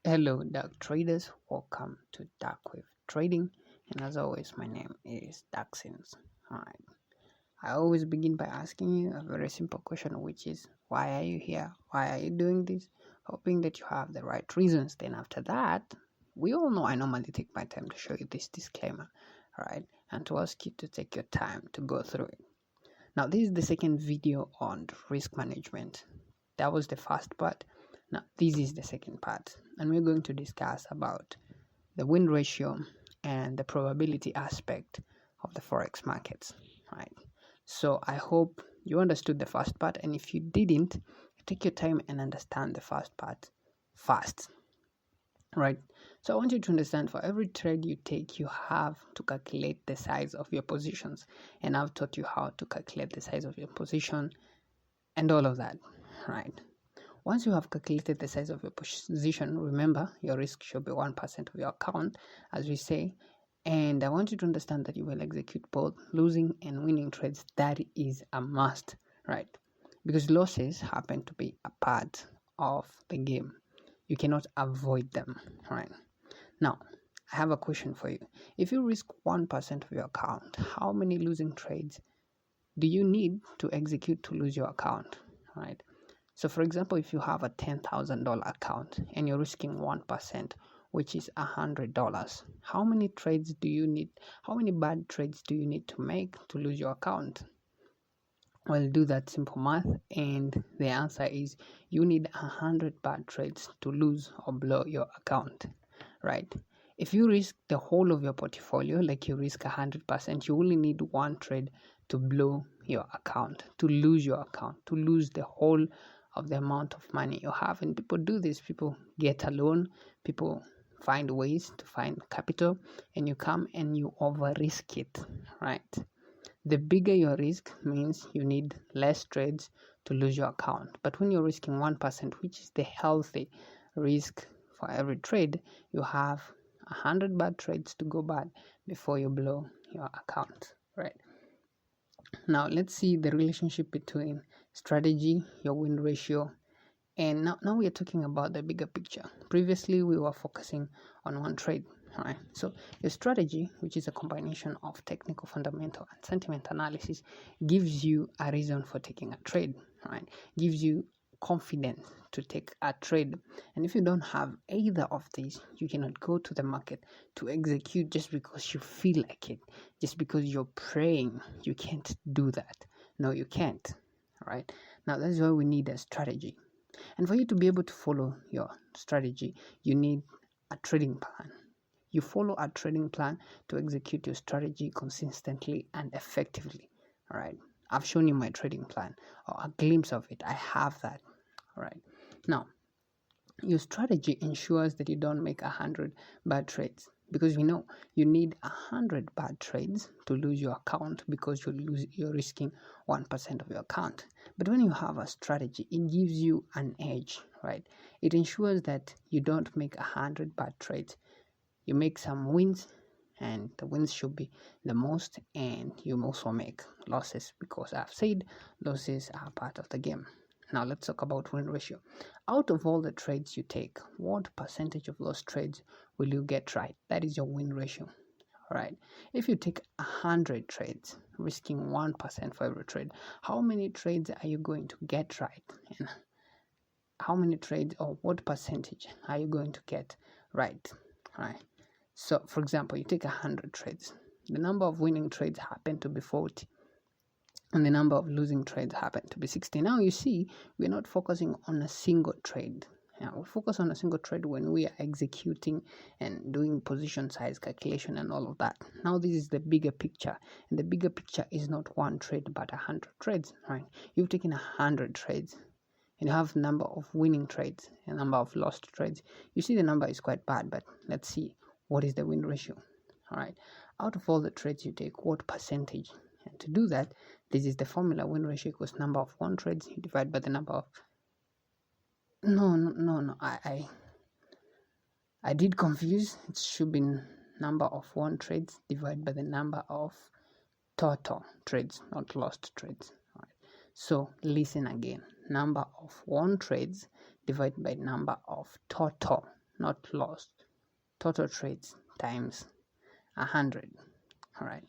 Hello, dark traders. Welcome to Darkwave Trading. And as always, my name is Daxins. Alright. I always begin by asking you a very simple question, which is, why are you here? Why are you doing this? Hoping that you have the right reasons. Then after that, we all know I normally take my time to show you this disclaimer, alright, and to ask you to take your time to go through it. Now, this is the second video on risk management. That was the first part. Now, this is the second part, and we're going to discuss about the win ratio and the probability aspect of the Forex markets, right? So I hope you understood the first part, and if you didn't, take your time and understand the first part fast, right? So I want you to understand, for every trade you take, you have to calculate the size of your positions, and I've taught you how to calculate the size of your position and all of that, right? Once you have calculated the size of your position, remember your risk should be 1% of your account, as we say. And I want you to understand that you will execute both losing and winning trades. That is a must, right? Because losses happen to be a part of the game. You cannot avoid them, right? Now, I have a question for you. If you risk 1% of your account, how many losing trades do you need to execute to lose your account, right? So for example, if you have a $10,000 account and you're risking 1%, which is $100, how many trades do you need? How many bad trades do you need to make to lose your account? Well, do that simple math, and the answer is you need 100 bad trades to lose or blow your account, right? If you risk the whole of your portfolio, like you risk 100%, you only need one trade to blow your account, to lose your account, to lose the whole of the amount of money you have. And people do this. People get a loan, people find ways to find capital, and you come and you over risk it, right? The bigger your risk means you need less trades to lose your account. But when you're risking 1%, which is the healthy risk for every trade, you have 100 bad trades to go bad before you blow your account, right? Now let's see the relationship between strategy, your win ratio, and now we are talking about the bigger picture. Previously we were focusing on one trade, right? So your strategy, which is a combination of technical, fundamental, and sentiment analysis, gives you a reason for taking a trade, right? Gives you confidence to take a trade. And if you don't have either of these, you cannot go to the market to execute just because you feel like it, just because you're praying. You can't do that. No, you can't, right? Now that's why we need a strategy. And for you to be able to follow your strategy, you need a trading plan. You follow a trading plan to execute your strategy consistently and effectively. All right. I've shown you my trading plan, or a glimpse of it. I have that. All right. Now, your strategy ensures that you don't make 100 bad trades, because we know you need 100 bad trades to lose your account, because you're risking 1% of your account. But when you have a strategy, it gives you an edge, right? It ensures that you don't make 100 bad trades. You make some wins, and the wins should be the most, and you also make losses, because I've said losses are part of the game. Now let's talk about win ratio. Out of all the trades you take, what percentage of those trades will you get right? That is your win ratio. All right. If you take 100 trades, risking 1% for every trade, how many trades are you going to get right? And how many trades, or what percentage are you going to get right? All right. So for example, you take 100 trades. The number of winning trades happen to be 40. And the number of losing trades happen to be 60. Now you see, we're not focusing on a single trade. We focus on a single trade when we are executing and doing position size calculation and all of that. Now this is the bigger picture, and the bigger picture is not one trade but 100 trades, right? You've taken 100 trades and you have number of winning trades and number of lost trades. You see the number is quite bad, but let's see what is the win ratio. All right, out of all the trades you take, what percentage? And to do that, this is the formula: win ratio equals number of won trades you divide by the number of I did confuse. It should be number of won trades divided by the number of total trades, not lost trades. All right. So listen again: number of won trades divided by number of total not lost. Total trades times 100. All right.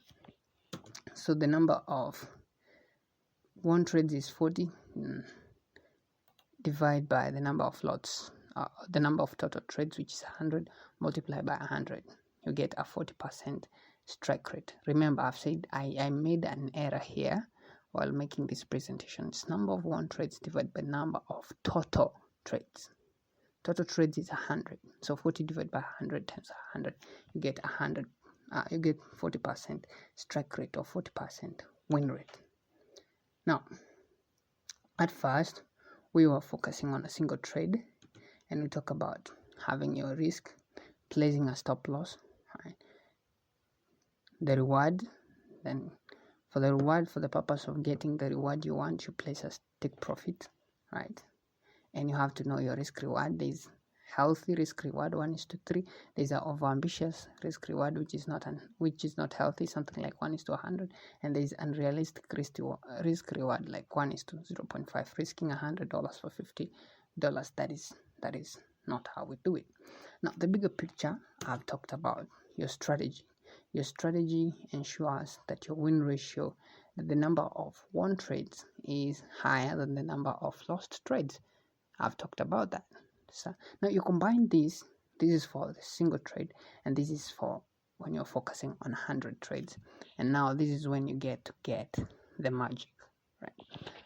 So the number of one trade is 40. Divide by the number of lots, the number of total trades, which is 100, multiply by 100. You get a 40% strike rate. Remember, I've said I made an error here while making this presentation. It's number of one trades divided by number of total trades. Total trades is 100. So 40 divided by 100 times 100, you get 100. You get 40% strike rate or 40% win rate. Now, at first, we were focusing on a single trade, and we talk about having your risk, placing a stop loss, right? The reward, then for the reward, for the purpose of getting the reward you want, you place a take profit, right? And you have to know your risk reward. There's healthy risk reward 1:3. There's an overambitious risk reward which is not healthy, something like 1:100, and there's unrealistic risk reward like 1:0.5, risking $100 for $50. That is not how we do it. Now, the bigger picture, I've talked about your strategy. Your strategy ensures that your win ratio, that the number of won trades is higher than the number of lost trades. I've talked about that. So now you combine this is for the single trade, and this is for when you're focusing on 100 trades. And now this is when you get the magic, right?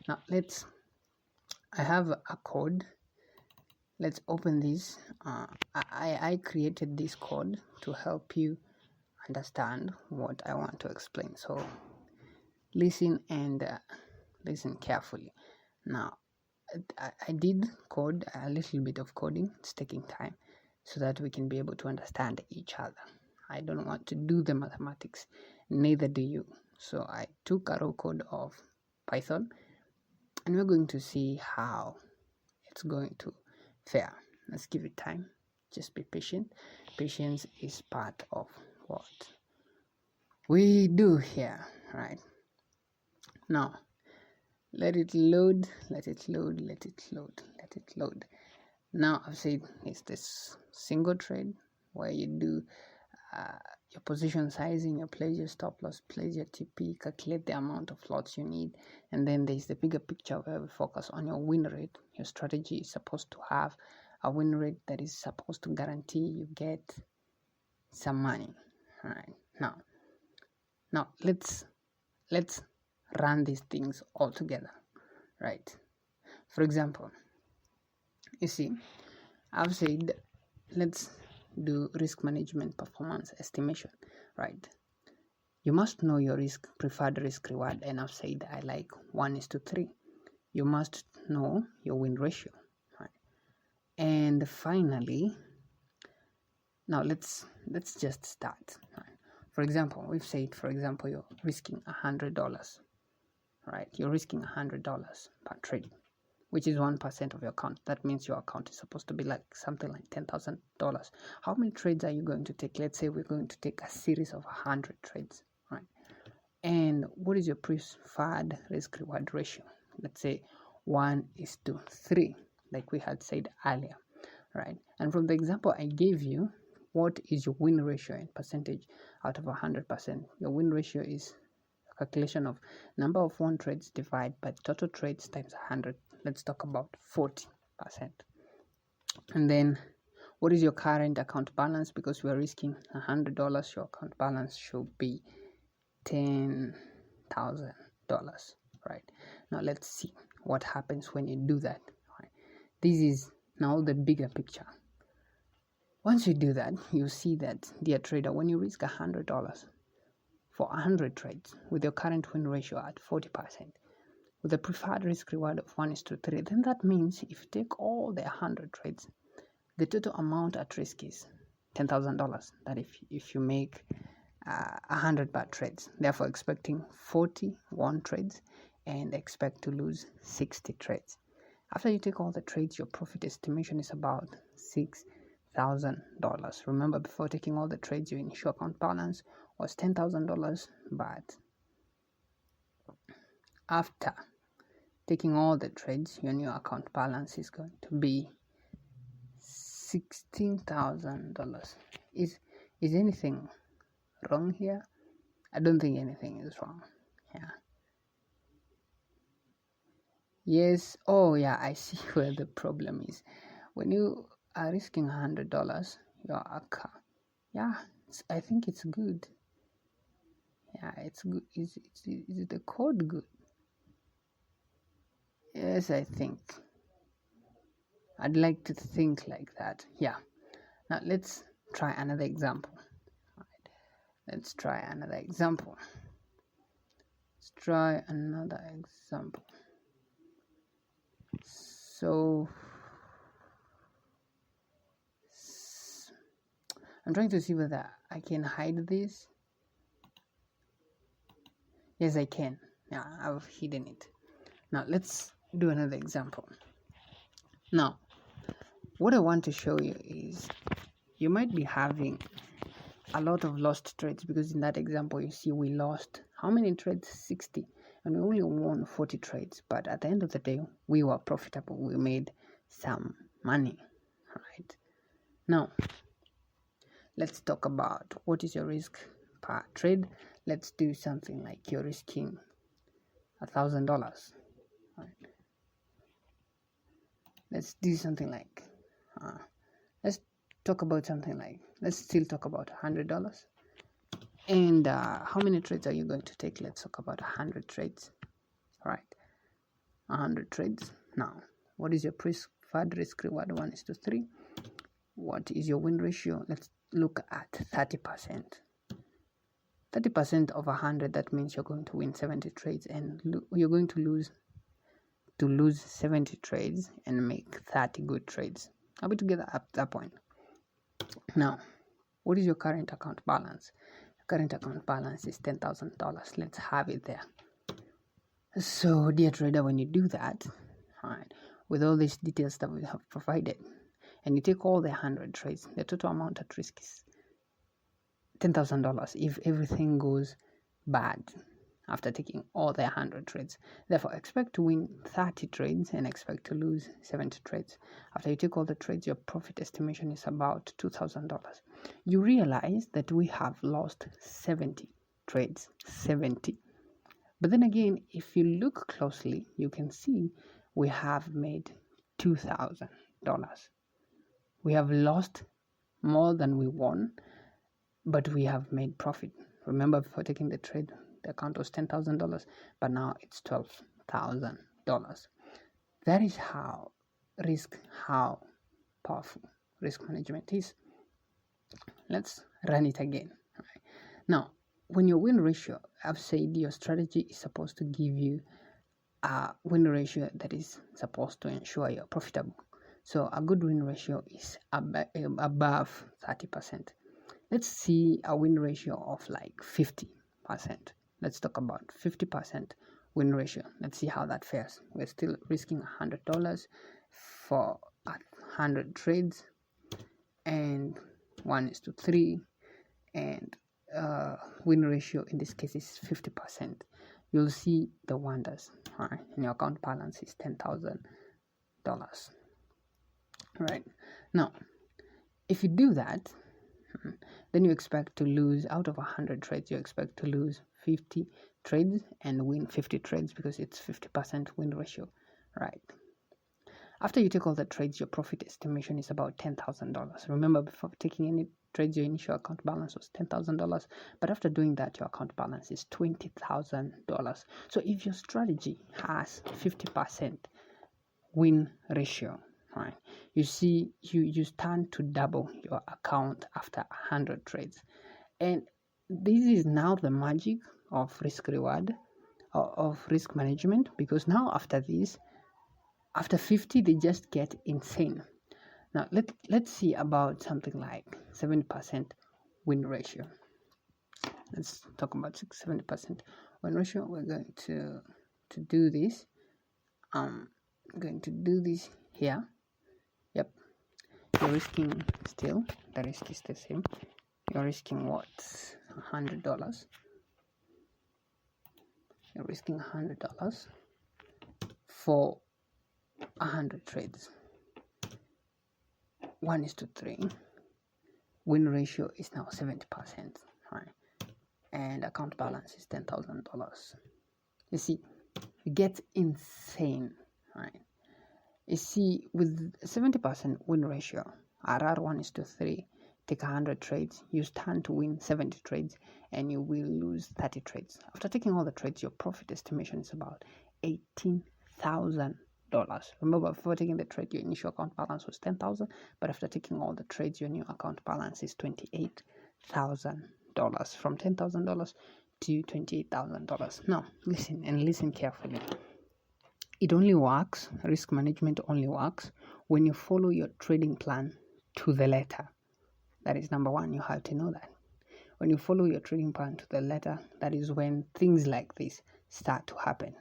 Now I have a code. Let's open this. I created this code to help you understand what I want to explain. So listen and listen carefully. Now, I did code a little bit of coding. It's taking time so that we can be able to understand each other. I don't want to do the mathematics, neither do you. So I took a raw code of Python, and we're going to see how it's going to fare. Let's give it time. Just be patient. Patience is part of what we do here, right? Now, let it load. Now, I've said it's this single trade where you do your position sizing, you place your stop loss, place your TP, calculate the amount of lots you need, and then there's the bigger picture where we focus on your win rate. Your strategy is supposed to have a win rate that is supposed to guarantee you get some money. All right. Now let's run these things all together, right? For example, you see, I've said let's do risk management performance estimation, right? You must know your preferred risk reward, and I've said I like 1:3. You must know your win ratio, right? And finally, now let's just start, right? For example, we've said, you're risking $100, right? You're risking $100 per trade, which is 1% of your account. That means your account is supposed to be like something like $10,000. How many trades are you going to take? Let's say we're going to take a series of 100 trades, right? And what is your preferred risk reward ratio? Let's say 1:3, like we had said earlier, right? And from the example I gave you, what is your win ratio in percentage out of 100%? Your win ratio is a calculation of number of won trades divided by total trades times 100. Let's talk about 40%. And then what is your current account balance? Because we are risking $100, your account balance should be $10,000, right? Now let's see what happens when you do that, right? This is now the bigger picture. Once you do that, you see that, dear trader, when you risk $100 for 100 trades with your current win ratio at 40%, with a preferred risk reward of 1:3, then that means if you take all the 100 trades, the total amount at risk is $10,000. That if you make 100 bad trades, therefore expecting 41 trades and expect to lose 60 trades. After you take all the trades, your profit estimation is about $6,000. Remember, before taking all the trades, your initial account balance was $10,000, but after taking all the trades, your new account balance is going to be $16,000. Is anything wrong here? I don't think anything is wrong. Yeah. Yes. Oh yeah, I see where the problem is. When you are risking $100, your account. Yeah, I think it's good. Yeah, it's good. Is the code good? Yes, I think. I'd like to think like that. Yeah. Now let's try another example. Right. Let's try another example. So I'm trying to see whether I can hide this. Yes, I can. Yeah, I've hidden it. Now let's do another example. Now, what I want to show you is you might be having a lot of lost trades, because in that example you see we lost how many trades? 60, and we only won 40 trades, but at the end of the day we were profitable. We made some money. Right now, let's talk about what is your risk per trade. Let's do something like you're risking $1,000. Right. Let's do something like let's talk about something like, let's still talk about $100. And how many trades are you going to take? Let's talk about 100 trades. Right, 100 trades. Now, what is your preferred risk reward? 1:3. What is your win ratio? Let's look at 30%. 30% of 100, that means you're going to win 70 trades, and you're going to lose 70 trades and make 30 good trades. Are we together at that point? Now, what is your current account balance? Current account balance is $10,000. Let's have it there. So, dear trader, when you do that, right, with all these details that we have provided, and you take all the 100 trades, the total amount at risk is $10,000 if everything goes bad after taking all the 100 trades. Therefore, expect to win 30 trades and expect to lose 70 trades. After you take all the trades, your profit estimation is about $2,000. You realize that we have lost 70 trades. 70. But then again, if you look closely, you can see we have made $2,000. We have lost more than we won, but we have made profit. Remember, before taking the trade, the account was $10,000, but now it's $12,000. That is how powerful risk management is. Let's run it again. Right. Now, when your win ratio, I've said your strategy is supposed to give you a win ratio that is supposed to ensure you're profitable. So a good win ratio is above 30%. Let's see a win ratio of like 50%. Let's talk about 50% win ratio. Let's see how that fares. We're still risking $100 for 100 trades, and 1:3, and win ratio in this case is 50%. You'll see the wonders. Right, and your account balance is $10,000. Right now, if you do that, then you expect to lose, out of 100 trades, you expect to lose 50 trades and win 50 trades, because it's 50% win ratio. Right. After you take all the trades, your profit estimation is about $10,000. Remember, before taking any trades, your initial account balance was $10,000. But after doing that, your account balance is $20,000. So if your strategy has 50% win ratio, right, you see, you stand to double your account after 100 trades. And this is now the magic of risk reward, of risk management, because now after this, after 50, they just get insane. Now let's see about something like 70% win ratio. Let's talk about 70% win ratio. We're going to do this. I'm going to do this here. Yep. You're risking still, the risk is the same. You're risking what? $100. You're risking $100 for 100 trades. 1:3. Win ratio is now 70%, right? And account balance is $10,000. You see, it gets insane, right? You see, with 70% win ratio, RR 1:3, take 100 trades, you stand to win 70 trades, and you will lose 30 trades. After taking all the trades, your profit estimation is about $18,000. Remember, before taking the trade, your initial account balance was 10,000, but after taking all the trades, your new account balance is $28,000. From $10,000 to $28,000. Now, listen carefully. It only works, risk management only works when you follow your trading plan to the letter. That is number one, you have to know that. When you follow your trading plan to the letter, that is when things like this start to happen.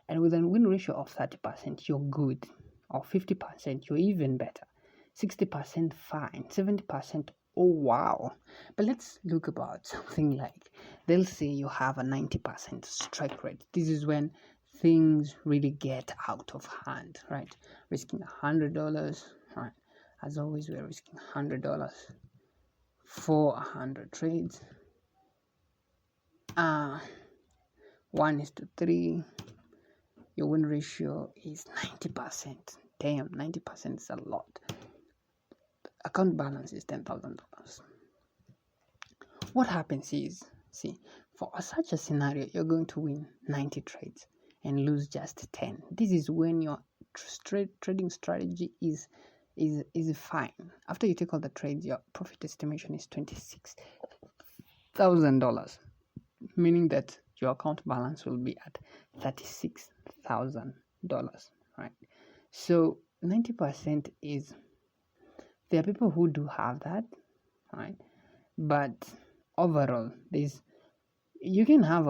And with a win ratio of 30%, you're good. Or 50%, you're even better. 60%, fine. 70%, oh wow. But let's look about something like, they'll say you have a 90% strike rate. This is when things really get out of hand, right? Risking $100, right? As always, we're risking $100 for 100 trades. 1:3. Your win ratio is 90%. Damn, 90% is a lot. Account balance is $10,000. What happens is, see, for such a scenario, you're going to win 90 trades and lose just 10. This is when your trading strategy is fine. After you take all the trades, your profit estimation is $26,000, meaning that your account balance will be at $36,000, right? So 90% is, there are people who do have that, right? But overall, you can have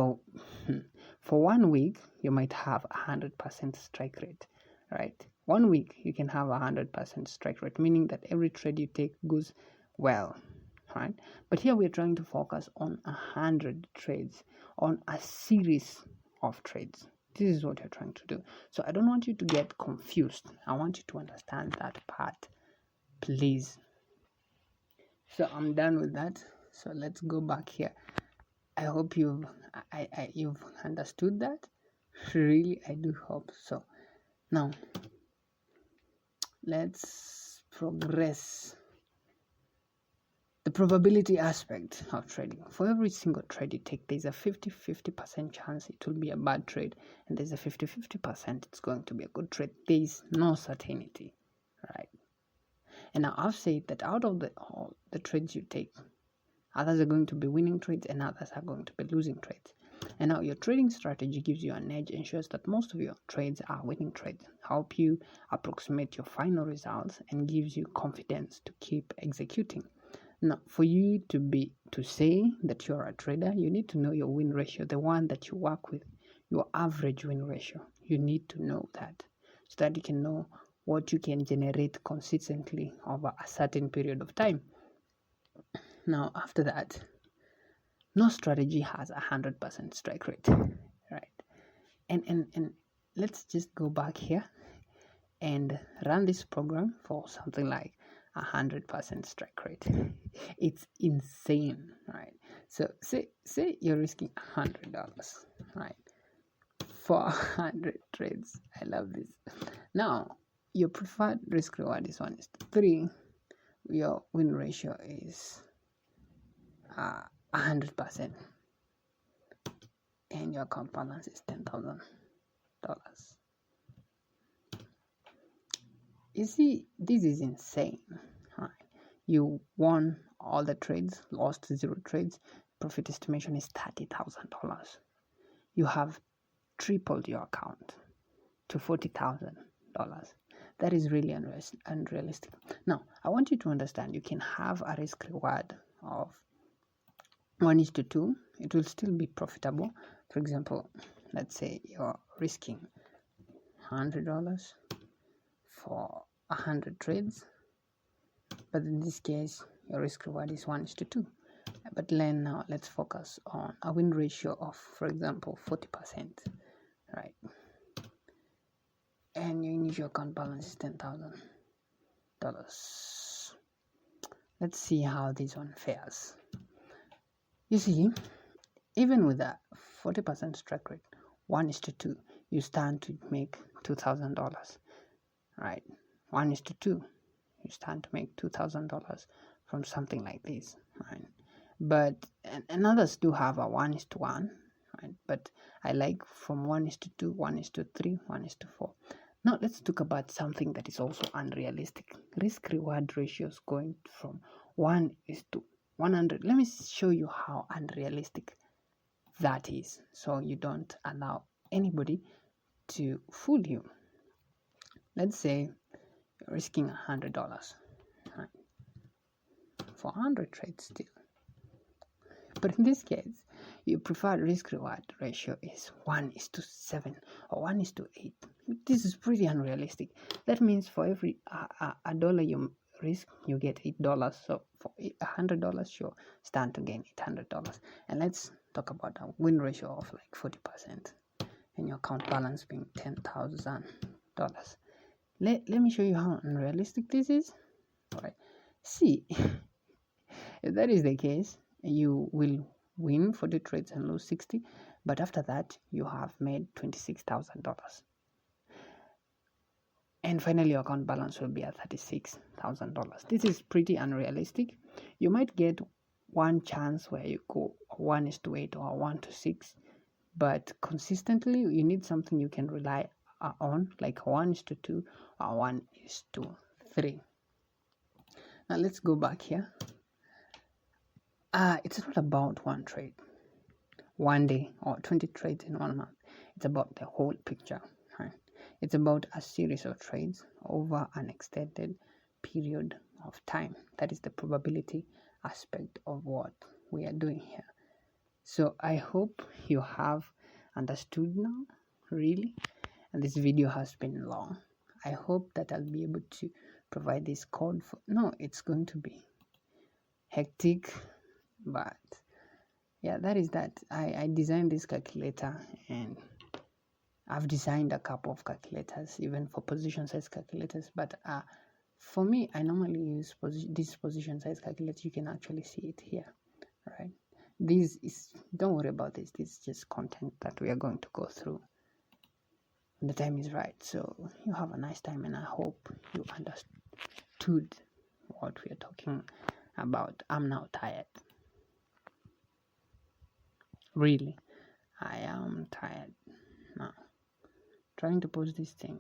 for 1 week you might have 100% strike rate, right? 1 week you can have 100% strike rate, meaning that every trade you take goes well, right? But here we're trying to focus on 100 trades, on a series of trades. This is what you're trying to do. So I don't want you to get confused. I want you to understand that part, please. So I'm done with that. So let's go back here. I hope you've understood that. Really, I do hope so. Now let's progress. The probability aspect of trading. For every single trade you take, there's a 50% chance it will be a bad trade, and there's a 50% it's going to be a good trade. There is no certainty, right? And now I've said that out of all the trades you take, others are going to be winning trades and others are going to be losing trades. And now your trading strategy gives you an edge, ensures that most of your trades are winning trades, help you approximate your final results, and gives you confidence to keep executing. Now, for you to say that you're a trader, you need to know your win ratio, the one that you work with, your average win ratio. You need to know that so that you can know what you can generate consistently over a certain period of time. Now, after that, no strategy has 100% strike rate, right? And let's just go back here and run this program for something like 100% strike rate. It's insane, right? So say you're risking $100, right, for 100 trades. I love this. Now your preferred risk reward is 1:3. Your win ratio is 100%, and your account balance is $10,000. You see, this is insane, right? You won all the trades, lost 0 trades, profit estimation is $30,000. You have tripled your account to $40,000. That is really unrealistic. Now, I want you to understand you can have a risk reward of 1:2. It will still be profitable. For example, let's say you're risking $100 for 100 trades, but in this case your risk reward is 1:2. But then now let's focus on a win ratio of, for example, 40%, right? And your initial account balance is $10,000. let's see how this one fares. You see, even with a 40% strike rate, 1:2, you stand to make $2,000, right? 1:2, you stand to make $2,000 from something like this, right? But and others do have a 1:1, right? But I like from 1:2, 1:3, 1:4. Now let's talk about something that is also unrealistic. Risk-reward ratios going from 1:100. Let me show you how unrealistic that is, so you don't allow anybody to fool you. Let's say you're risking $100, right, for 100 trades still. But in this case, your preferred risk-reward ratio is 1:7 or 1:8. This is pretty unrealistic. That means for every a dollar you risk, you get $8. So for $100, you stand to gain $800. And let's talk about a win ratio of like 40% and your account balance being $10,000. Let me show you how unrealistic this is. All right. See, if that is the case, you will win 40 trades and lose 60, but after that you have made $26,000, and finally your account balance will be at $36,000. This is pretty unrealistic. You might get one chance where you go 1:8 or 1:6, but consistently you need something you can rely on, like 1:2 or 1:3. Now let's go back here. It's not about one trade, one day, or 20 trades in 1 month. It's about the whole picture, right? It's about a series of trades over an extended period of time. That is the probability aspect of what we are doing here. So I hope you have understood now, really. And this video has been long. I hope that I'll be able to provide this code for... No, it's going to be hectic, but yeah, that is that. I designed this calculator, and I've designed a couple of calculators even for position size calculators, but for me, I normally use this position size calculator. You can actually see it here, right? This is, don't worry about this is just content that we are going to go through when the time is right. So you have a nice time, and I hope you understood what we are talking about. I'm now tired. Really, I am tired now. Trying to post this thing.